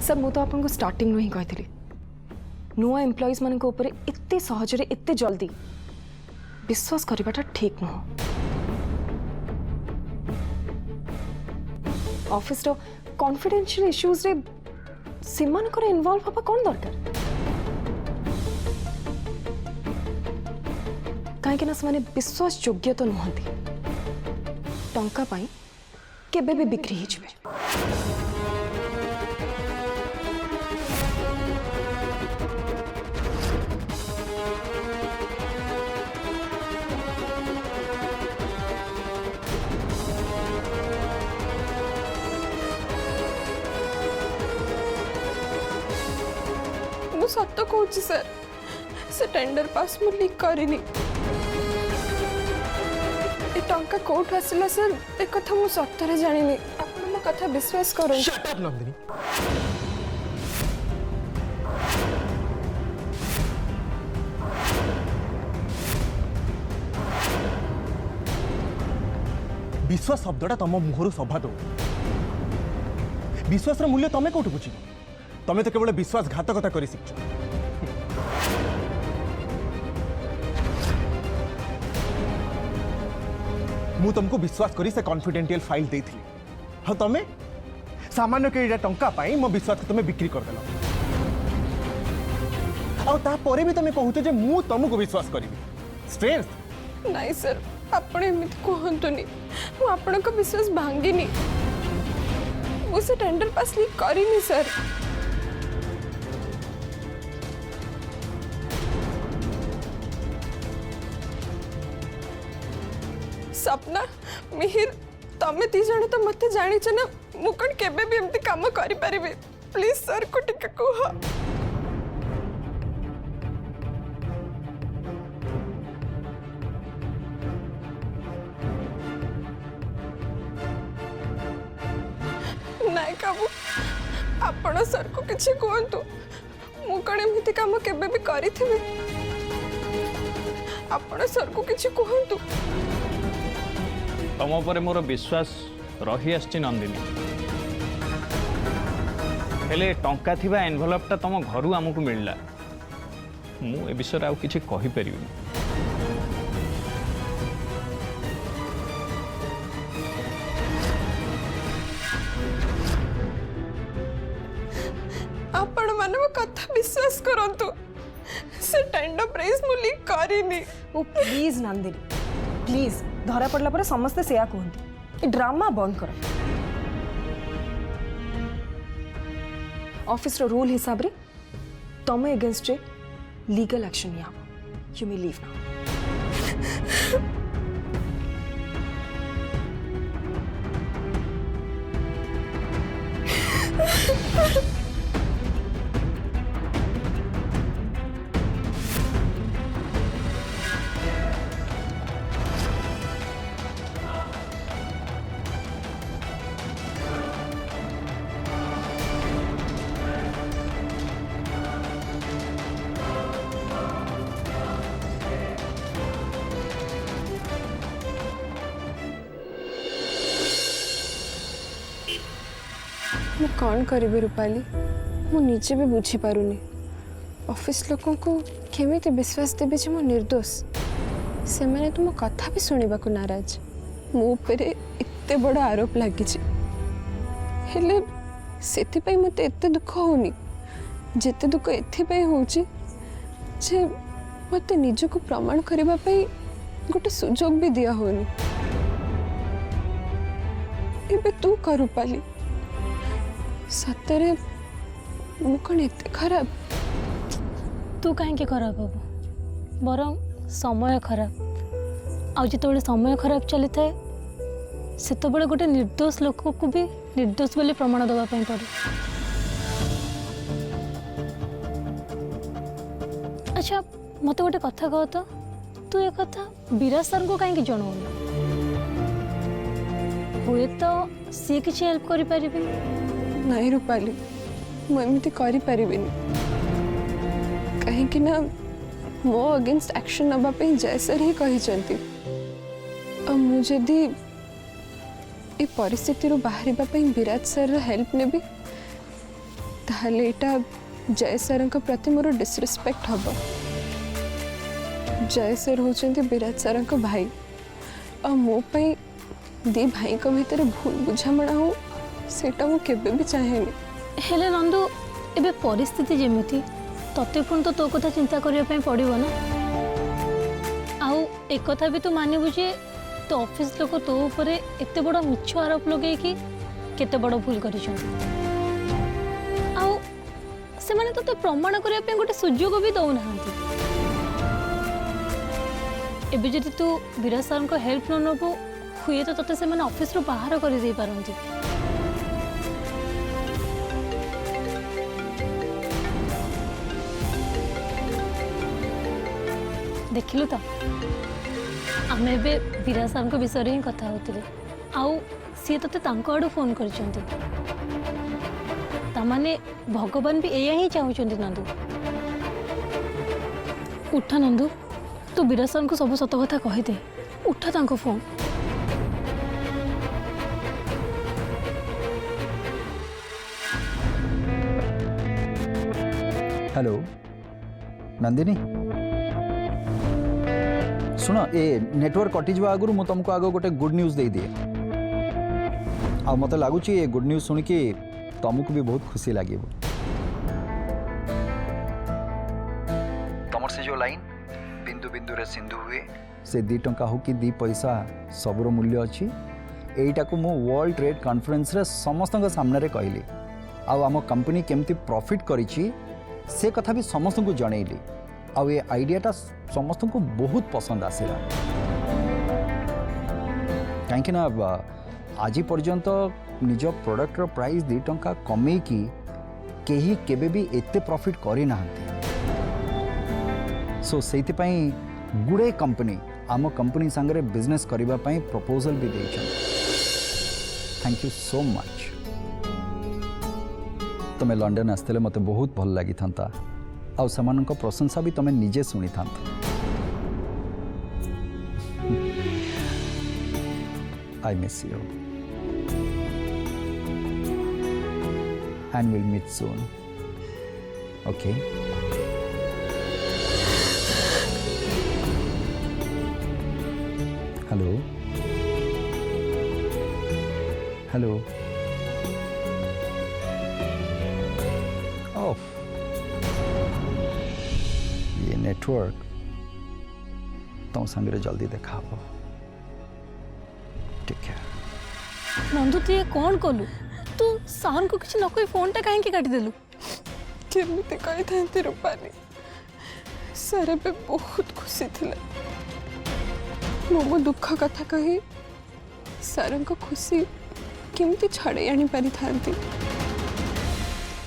Sir मुझे आपको starting ही कही नुआ एम्प्लॉइज मान एते सहजरे एते जल्दी विश्वास करवाटा ठीक नुह। ऑफिस रो कॉन्फिडेंशियल इश्यूज रे सिमानकर इन्वॉल्व हवा कौन दरकार कहीं से विश्वास योग्य तो नुहति टंका पाई केबे भी बिक्री ही जिवे। मु सत कहूँ सर से टेंडर पास मु लीक करनी टंका कोठ आसला सर एक कथा मु सत्तरे जानिनी आपण मो कथा विश्वास करो। Shut up Nandini. विश्वास शब्दटा तुम मुहर सभा दो विश्वास मूल्य तुम कौट बुझ तुम तो केवल विश्वासघातकता कर शिखच। मु तुमको विश्वास करी से कॉन्फिडेंशियल फाइल दे थी हाँ तुम सामान्य के टंका पाई मो विश्वास को तुम बिक्री करदेल आपर भी तुम कहते जे मु तुमको विश्वास करी स्ट्रेंथ नहीं सर आपण एमती कहतुनी मु आपण को विश्वास भांगिनी मु से टेंडर पास लीक करिनी सर। सपना मिहिर तमें दी जण तो मत जानी ना मु कौन केबे भी एमती काम करि परिबे प्लीज सर को टिके कह। नाय काबू आपण सर को किछि कहंतु मु कौन एमती काम केबे भी करिथिबे आपण सर को किछि कहंतु। तुम पर मोर विश्वास रही आछि नंदिनी हेले टंका थिबा एनवेलपटा तुम घर आमको मिलला मु ए विषय आउ किछि कहि परिबिनी। आपण माने मो कथा विश्वास करंतु से टेंडर प्राइस मु लीक करिनी। ओ प्लीज नंदिनी प्लीज धरा पड़ला पर समस्ते सेया कहते ड्रामा बंद कर। ऑफिस रो रूल हिसाब रे तमे अगेंस्ट रे लीगल एक्शन या यू मे लीव नाउ। मु कौन करी रूपाली मु निजे भी बुझी पारुनी ऑफिस लोकों को केमिति विश्वास देबे जे मु निर्दोष से माने तुम कथा भी सुनिबा को नाराज मो ऊपर एते बड़ आरोप लागी छी हेले सेति पई मते एते दुख होनी जेते दुख एथि पई होची जे मते निज को प्रमाण करबा पई गोटे सुजोग भी दिया होनी। एबे तू कर रूपाली सतरे मु कौन एते खराब तू कहीं खराब हम बरं समय खराब आज जो समय खराब चली थाए से गोटे निर्दोष लोक को भी निर्दोष बोली प्रमाण देवाई पड़े। अच्छा मत गोटे कथा कह तो तू एक कथा विराज सर को कहीं जनाऊन हुए तो सी किसी हेल्प कर नहीं रूपाली मुझे करी कहीं ना मो अगेंस्ट एक्शन नापी जयसर ही कहते मुझे ए परिस्थिति बाहर विराज सर हेल्प नेबी ताहले एटा जय सर प्रति मोर डिसरिस्पेक्ट हम। जय सर होचंती विराट सर भाई आ मो पई दी भाई को भीतर भूल बुझामणा हो सेटा मु केबे भी चाहेनी। हेले नंदू एबे परिस्थिति जेमिति तते पुण तो तो कथा चिंता करिया पई पड़िबो ना। आउ एक कथा भी तू मानिबु जे तो ऑफिस लोक तो ऊपरे एते बड़ मिछ आरोप लगे कि केते बड़ भूल करिछन। आउ से माने तो प्रमाण करिया पई गोटे सुযোগ भी दउ नाहंती। एबे जदि तू विराट सर को हेल्प न नबो हुए तो तते से माने ऑफिस रो बाहर कर दे पारंती। देखिलु तो आम ए विराट सर को विषय ही कथा होते आउ सी ते आड़ू फोन कर भगवान भी एया ही चाहते नंदू। उठा नंदू तू विराट सर को सब सत कथा कहीदे। उठा तांको phone. Hello Nandini soon a network कटिजा आगु मु तुमको आग गोटे गुड न्यूज दे दिए आ मत लगुच ये गुड न्यूज शुणिक तुमको भी बहुत खुशी लगे। तुम से जो लाइन बिंदु बिंदु रे सिंधु हुए से 2 टंका हो कि 2 पैसा सबुर मूल्य अच्छी यहीटा को मु वर्ल्ड ट्रेड कॉन्फ्रेंस रे समस्त सामने रे कहली आम कंपनी केमती प्रॉफिट करी से कथा भी समस्त को जनइली आउ ये आइडियाटा समस्त को बहुत पसंद आसला कहीं आज पर्यंत निज प्रोडक्ट रो प्राइस 2 टंका कमे की केही केबे भी एते प्रॉफिट करी नाहंती। सो सेति पई गुडे कंपनी आम कंपनी संगे बिजनेस करबा पई प्रपोजल भी देछन। Thank you so much. तुम्हें लंडन आसते मते बहुत भल लगी था आउ समानक प्रशंसा भी तुम्हें निजे शुणी था। I miss you and we'll meet soon. Okay? Hello? Hello? Oh. ये नेटवर्क तुम संगे जल्दी देखा हो। ठीक है। नंदू तू ये कौन कलु? तू साहन को किसी न कोई फोन टा कहीं काटी देलु? केमती कही था रूपाली सर पे बहुत खुशी थिला। मो दुख कथा कही सर को खुशी केमती छड़े आनी पारी थांती।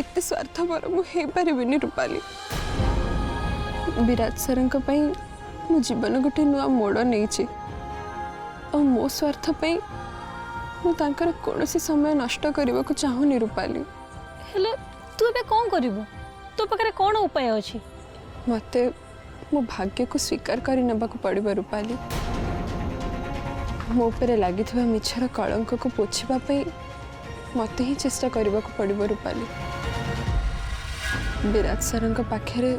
एते स्वार्थपर मु हे परिबिनी रूपाली। विराट सर मो जीवन गोटे नुआ मोड़ नहीं और मो स्वार्थ पई मु तांकर कोनोसी समय नष्ट करबा को चाहूनी रूपाली। हेले तू एबे कोन करिवो? तो पकरे कोन उपाय अछि? मते मो भाग्य को स्वीकार करि नबा को पड़िबा रूपाली। मो ऊपर लागिथबा मिछर कलंक को पोछिबा पई मते ही चेष्टा करबा को पड़िबा रूपाली। विराट सरंक पाखरे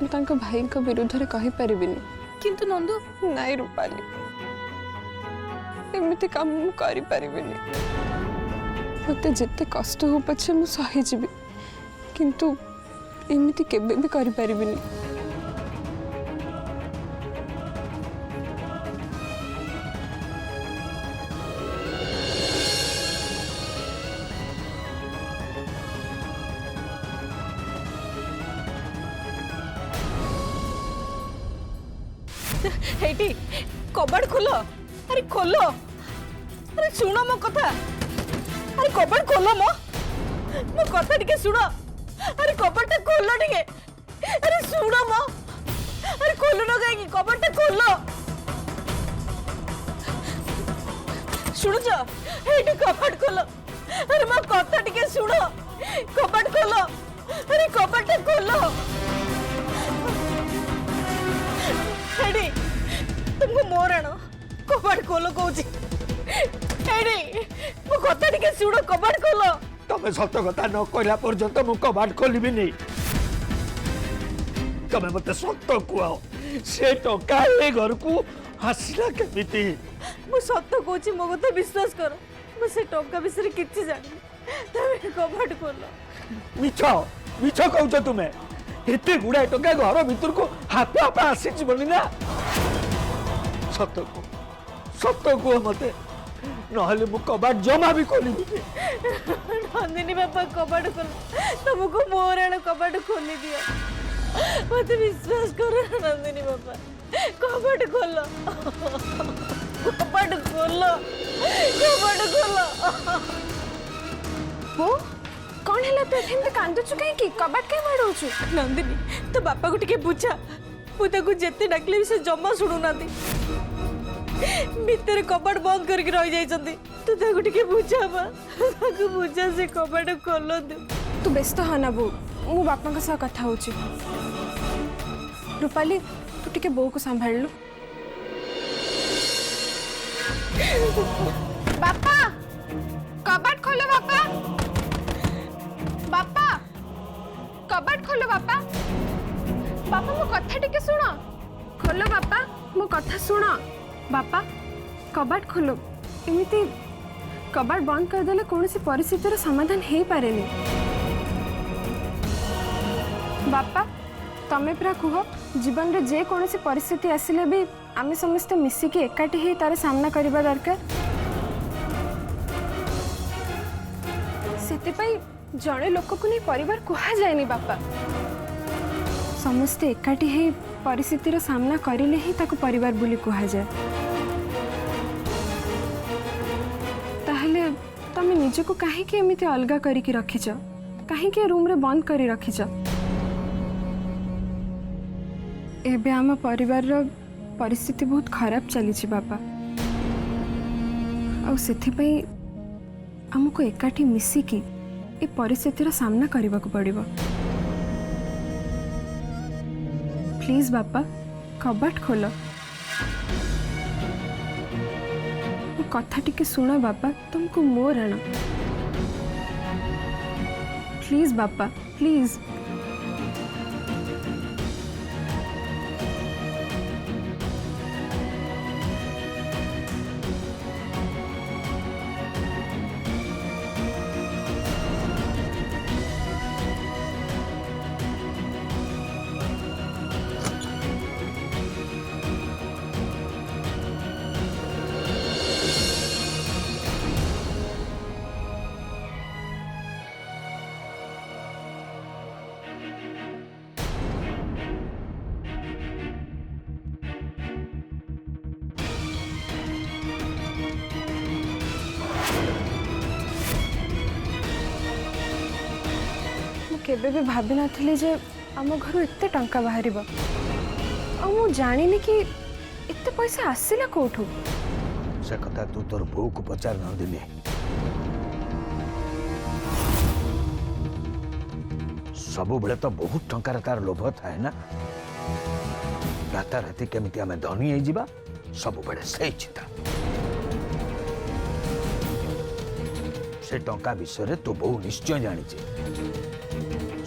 मु तांको भाई को विरुद्ध रे कहि परिबिनी। किंतु नंदू नाई रूपाली एमती काम करि परिबिनी। मते जिते कष्ट हो पछे मु सही जीबी किंतु एमती केबे भी करि परिबिनी। हेटी कबाड़ खोलो। अरे खोलो। अरे सुनो मो कथा। अरे कबाड़ खोलो मो कथा टिके सुनो। अरे कबाड़टा खोलो टिके। अरे सुनो मो। अरे खोलो न काई कबाड़टा खोलो। सुनो जा हेटी कबाड़ खोलो। अरे मो कथा टिके सुनो। कबाड़ खोलो। अरे कबाड़टा खोलो। हेटी तुमको मोरण कबाड़ खोलो कहूँ मो कथा टिके सुनो। कबाड़ खोलो। तमें सत कथा न कहला पर्यंत मु कबाट खोलबी नहीं तमे मते सत कुआ से टका ए घर को हसला केमिति मु सत कहूची मो कथा विश्वास कर मु से टंका विषय किछि जानि तमे कबाट खोल मिछ मिछ कहउछ तुमे एते गुडा टका घर भीतर को हाथ आप आसी जीवनी ना सत को मते नहले मु कबाट जमा भी खोलिबी नंदिनी बापा कबाट खोल तुमको मोर एण कबाट खोली दियो मत विश्वास करो नंदिनी बापा कबाट खोल कबाट खोल कबाट खोल वो कौन है तो एथेम कांदुचु कहीं की कबाट कहीं मारउचु नंदिनी तो बापा को टिके बुझा मुझे जेते डाकले भी से जमा शुणु ना भितर कबाट बंद करके रही जाइछंती तू ताको टिके बुझा बा ताको बुझा से कबाट खोल दे तू व्यस्त हना बो मु बापा का साथ कथा होची रूपाली तू टिके बो को संभाल लो बापा कबाट खोलो बापा बापा कबाट खोलो बापा बापा मो कथा टिके सुनो खोलो बापा मो कथा सुनो बापा कबाट खोलो एमिति कबाट बंद कर देले कौन सी परिस्थितिर समाधान हो पारे बापा तमे पूरा कह जीवन रे जे कौन सी परिस्थिति आसिले भी आमे समस्त मिसिकी एकाठी ही तार सामना करबा दरकार सेतिपई जड़े लोक को नहीं परिवार कहा जाएनी बापा समस्ते एकाठी ही परिस्थितिर सामना करिले ही ताको परिवार बोली कहा जाए ताहले तमे निजको काहे के एमिति अलगा करी की रखिछ काहे के रूम रे बंद करी रखिछ एबे आम परिवार रो परिस्थिति बहुत खराब चली छी बापा आ सेथिपई हमको एकाठी मिसिकी ए परिस्थितिर सामना करबा को पड़िबो प्लीज बापा कबाट खोलो कथा टिके सुनो बापा तुमको मोर आण प्लीज बापा प्लीज केबे भी भाभी नथिली जे आम घर एते टंका बाहर मु जानी कि एते पैसा आसिला कोठू से कथा तू तोर बो को पचार न दिले सब बेले तो बहुत टंकार तार लोभ थाए ना राता राति केमिति आमे धनी हो जिबा सब बेले सही चिंता से टंका विषय तू बहु निश्चय जानी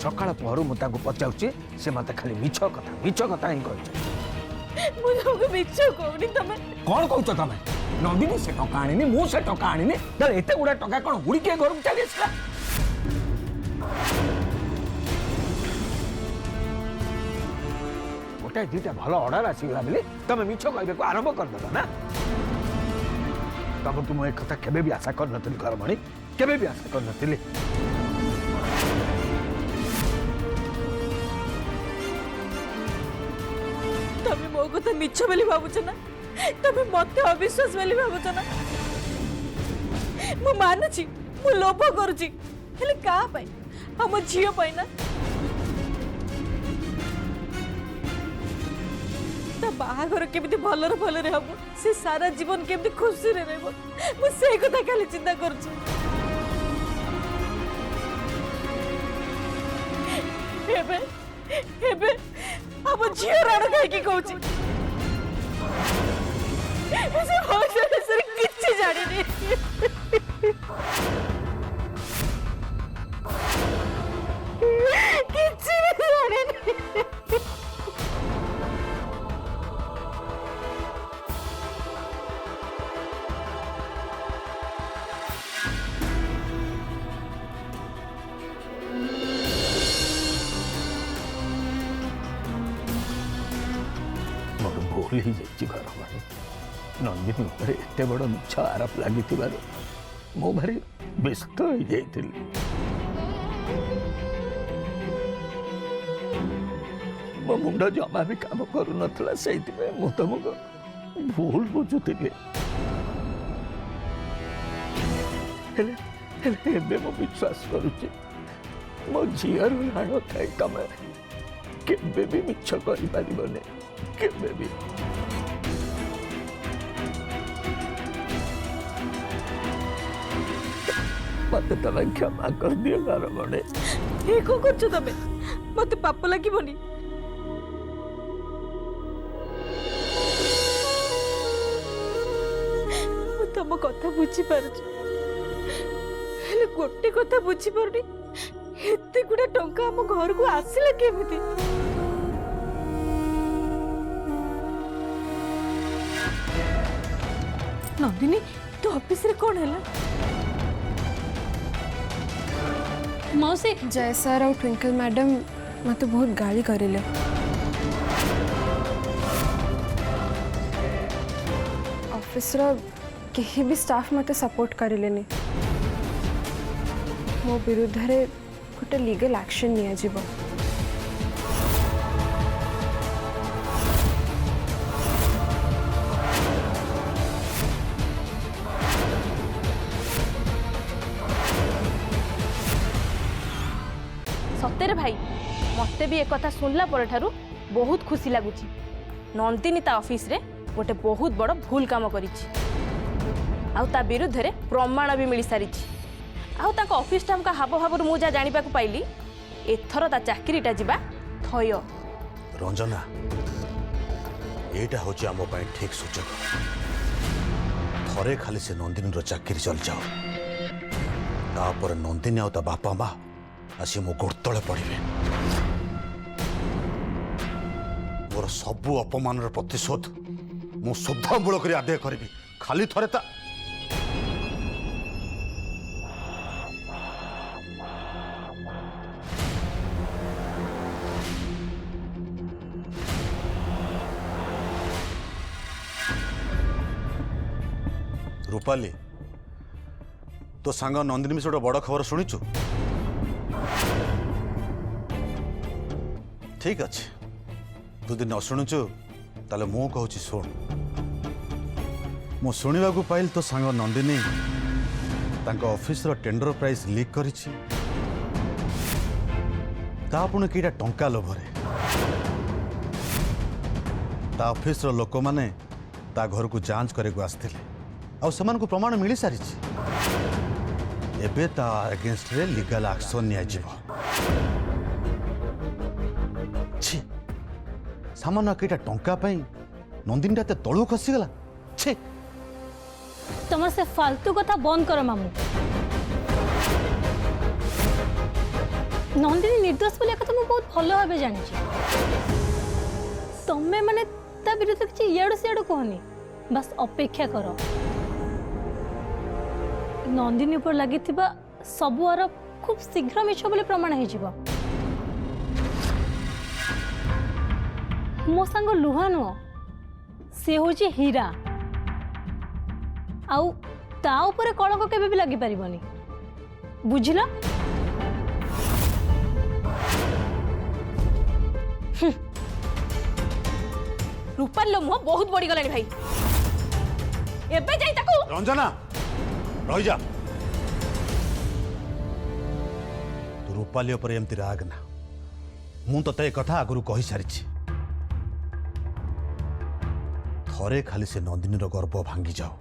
सकाळ पहरु मु ताको पचाउची से मते खाली मिछ कथा ही कहछ मु तुमको मिछ कहनी तमे कौन कहूच तमे नंदिनी से टका आनिनी मु से टका आनिनी दल एते गुडा टका कोन उड़ी के घर चली आसला गोटे दुटा भल ऑर्डर आसीगला बोली तमे मिछ कहबे को आरंभ कर दला ना तब तुम एक कथा केबे भी आशा कर नथिली घर मणी केबे भी आशा कर नथिली तमे मो कथा मिछ बोली भाबुछ ना तमे मते अविश्वास बोली भाबुछ ना मु मानुची मु लोभ करूची हेले का पाई हम झियो पाई ना ता बाहाघर केमिति भलर भलरे हम से सारा जीवन केमिति खुशी रे रहबो मु से कथा खाली चिंता करूची हेबे हेबे अब झियो राण काहे की कहूची से होशरे सर किछि जानि नै भूल ही जाइए घर भाई नंदिनी उपरे एते बड़ मिछ आरोप लगी मु भारी व्यस्त हो जाइली मो मुंड जमा भी काम करू नथला सेइतिबे मु तुमको भूल बुझुଥିଲି हेले हेले एबे मु विश्वास करूची मो झीर लाड़ खाई तमे केबे भी मिछ करि पारिबने केबे भी मत तमे क्षमा कर दियो घर बड़े ये को करछ तमे मते पाप लागिबनी मु तम कथा बुझी पारुछ हेले गोटे कथा बुझी पारुनी एते गुडा टंका हम घर को आसिला केमिति नंदिनी तो ऑफिस रे कोन हैला मौसी जय सर और ट्विंकल मैडम मत बहुत गाली करेले ऑफिस रो केही भी स्टाफ मत सपोर्ट करेलेनी मो विरुद्ध रे गोटे लीगल एक्शन निया जीवो सतेरे भाई मते भी एक कथा सुनला पर ठारू बहुत खुशी लगुच नंदिनी ता ऑफिस रे गोटे बहुत बड़ भूल काम करिछि आउ ता विरुद्ध रे प्रमाण भी मिल सारी आउ ताको ऑफिस टाइम का हाव हाव मु जा जानिबा को पाइली एथर ता चाकरीटा जिबा थय रंजना एटा होची आमो पई ठीक सूचक थरे खाली से नंदिनी रो चाकरी चल जाओ तापर नंदिनी आउ ता बापा माँ आसी मो गोड़ तले पड़े मोर सबू अपमान प्रतिशोध मु शुद्ध मूल कर आदाय करी खाली थरे ता रूपाली तो सांग नंदिनी मिश्र बड़ खबर शुणीचु ठीक अच्छे तू दिन न शुणुचु ताले मु कहूँ शुण मु शुणा पाइल तो सांग नंदिनी तांको ऑफिस रो टेंडर प्राइस लीक करिछि ता पुणी केटा टंका लोभरे ता ऑफिस रो लोक माने ता घर को जांच करे को आस्थिले आ समान को प्रमाण मिल सारी एबे ता अगेंस्ट रे लीगल एक्शन निया जिवो छी सामान्य केटा टंका पई नंदिनी ता तळु खसी गला छी तुम से फालतू कथा बंद करो मामू नंदिनी निर्दोष बोली एक तुम बहुत भल भाव जानी तमें माने ता विरुद्ध किसी इयाड़ू सियाड़ू कहनी बस अपेक्षा करो नंदिनी ऊपर लगी सबु आरोप खूब शीघ्र मिछ बोली प्रमाण हो मो सांग लुहा नुह से हूँ हीरा आउ ता ऊपर कलंक केबे भी लगी पारिबनी बुझिला रूपाल लो मुह बहुत बड़ी गलानी भाई एबे जाई ताको रंजना रही जा तू रूपाली पर एमती राग ना मु तो ते कथा आगु कहि सारी थरे खाली से नंदिनी रो गर्भ भांगी जाओ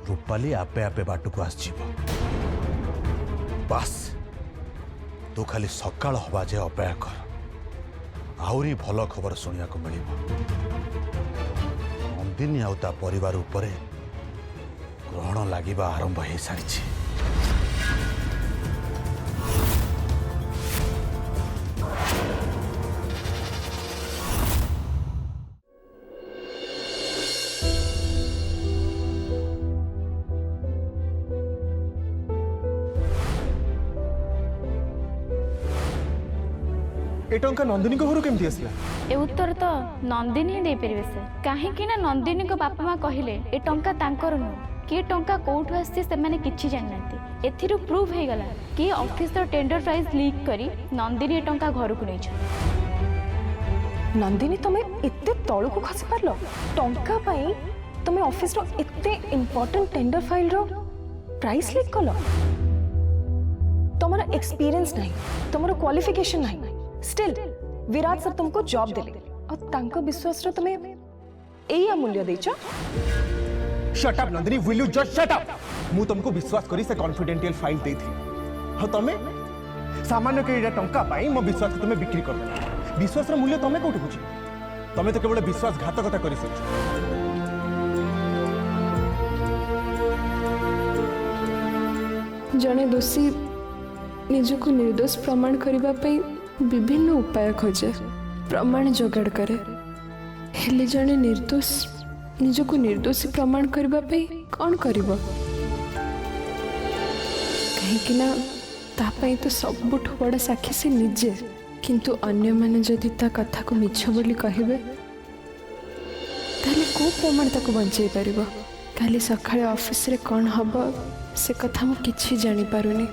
रूपाली आपे आपे बाट को आस बास तू खाली सकाळ हवा जे अपेक्षा कर आहुरी भल खबर शुणा को मिल नंदिनी आउ ता परिवार उपरे ग्रहण लगे आरंभ हो सारी ए टंका नंदिनी को घर केमती आसला ए उत्तर तो नंदिनी ही देपर से कहीं नंदिनी को बापा माँ कहले ए टंका तांकर नुह कि टंका कौटू आसी से किसी जानना एथिर प्रूव हो गला कि ऑफिस टेंडर प्राइस लीक करी नंदिनी ए टंका घर को नहीं। नंदिनी तुम्हें इतने तलू को खसी पार टंका पाई तुम्हें ऑफिस रो इतने इंपोर्टेंट टेंडर फाइल रो प्राइस लीक कल तुम्हारा एक्सपीरियंस नहीं तुम्हारा क्वालिफिकेशन नहीं स्टिल विराट सर तुमको जॉब देले और तांका विश्वास रो तुम्हें एई अमूल्य देचो। Shut up Nandini will you just shut up मु तुमको विश्वास करी से कॉन्फिडेंशियल फाइल देथि ह तमे सामान्य के एटा टंका पाई मो विश्वास को तुम्हें बिक्री कर दे विश्वास रो मूल्य तमे कोठी बुझी तमे तो केवल विश्वासघातकता करी सच जड़े दोषी निजको निर्दोष प्रमाण करने पई विभिन्न उपाय खोजे प्रमाण जोगाड़ करे हेले जड़े निर्दोष निजको निर्दोषी प्रमाण करने पई कौन करिवो कहीं ना तापाई तो सबुठ बड़ा साक्षी से निजे किंतु अन्य माने जदि ता कथा को मिछ बोली कहिबे ताले को प्रमाण ताको बंचाई परिबो काली सकाळे ऑफिस रे कौन हबो से कथा मु किछि जानि पारुनी।